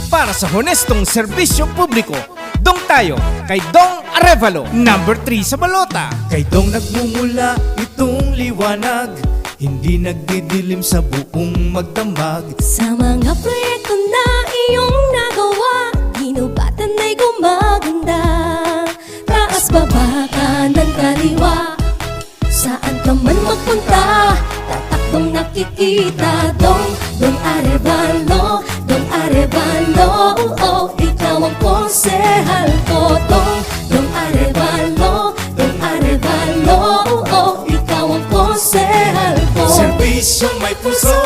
Para sa honestong serbisyo publiko, dong tayo kay Dong Arevalo, number 3 sa balota. Kay Dong nagmumula itong liwanag, hindi nagdidilim sa buong magdamag. Sa mga proyekto na iyong nagawa, ginubatan ay gumaganda. Taas baba kanan kaliwa, saan ka man magpunta, tatakbong nakikita. Dong Arevalo, Dong Arevalo, oh, ikaw ang konsehal ko. Dong Arevalo, Dong Arevalo, oh, ikaw ang konsehal ko. Serbisyong may puso,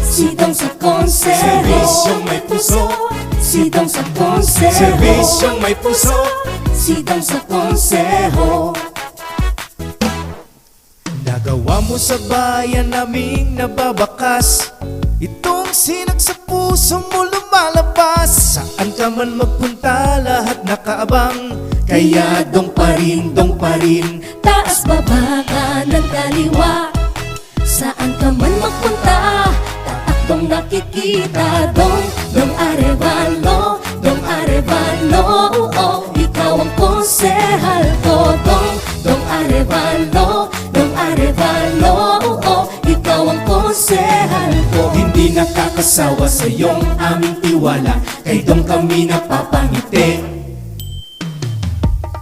Si Dong sa konseho, serbisyong may puso, si Dong sa konseho, serbisyong may puso. si Dong sa konseho. Nagawa mo sa bayan naming nababakas, itong sinag sa puso mo lumalabas. Saan ka man magpunta, lahat nakaabang. Kaya dong pa rin, Taas baba kanan kaliwa, saan ka man magpunta, tatakbong nakikita. Dong Arevalo, Dong Arevalo, oh, ikaw ang konsehal ko. Dong Arevalo, Dong Arevalo, oh, ikaw ang konsehal ko. hindi nakakasawa sa iyong aming tiwala. Kay dong kami napapangiti.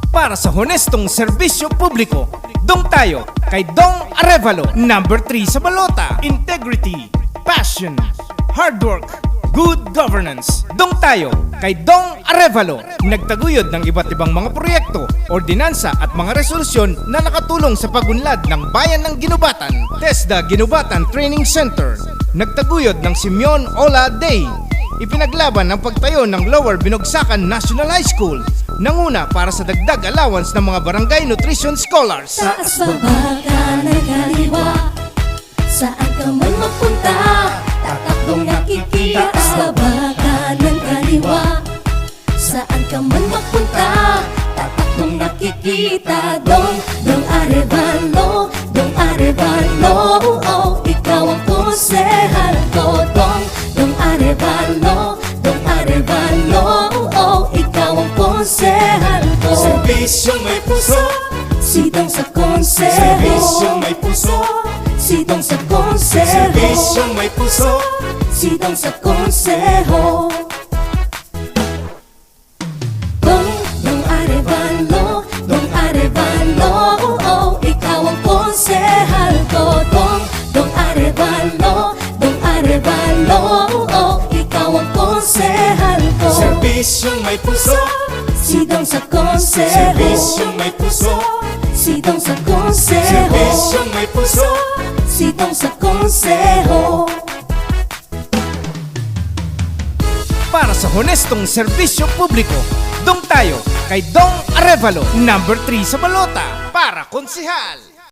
Para sa honestong serbisyo publiko, dong tayo kay Dong Arevalo, number 3 sa balota. Integrity, passion, hard work, good governance. Dong tayo kay Dong Arevalo, nagtaguyod ng iba't ibang mga proyekto, ordinansa at mga resolusyon na nakatulong sa pagunlad ng Bayan ng Ginubatan. TESDA Ginubatan Training Center, nagtaguyod ng Simeon Ola Day. Ipinaglaban ang pagtayo ng Lower Binogsakan National High School, nanguna para sa dagdag allowance ng mga barangay nutrition scholars. Taas baba kanan kaliwa, saan ka man magpunta, tatakbong nakikita. Taas baba kanan kaliwa, saan ka man magpunta, tatakbong nakikita. Dong Arevalo, Dong Arevalo, oh, ikaw ang konsehal ko. Dong Arevalo, Dong Arevalo, oh, ikaw ang konsehal ko. Serbisyong may puso, Si Dong sa konseho, serbisyong may puso, si Dong sa konseho, serbisyong may puso. si Dong sa konseho. Dong Arevalo, Dong Arevalo, oh, ikaw ang konsehal ko. Dong Arevalo, Dong Arevalo, oh, ikaw ang konsehal ko. Serbisyong may puso, Si Dong sa konseho, serbisyong may puso, si Dong sa konseho, serbisyong may puso. si Dong sa konseho. Para sa honestong serbisyo publiko, dong tayo kay Dong Arevalo, number 3 sa balota. Para konsehal.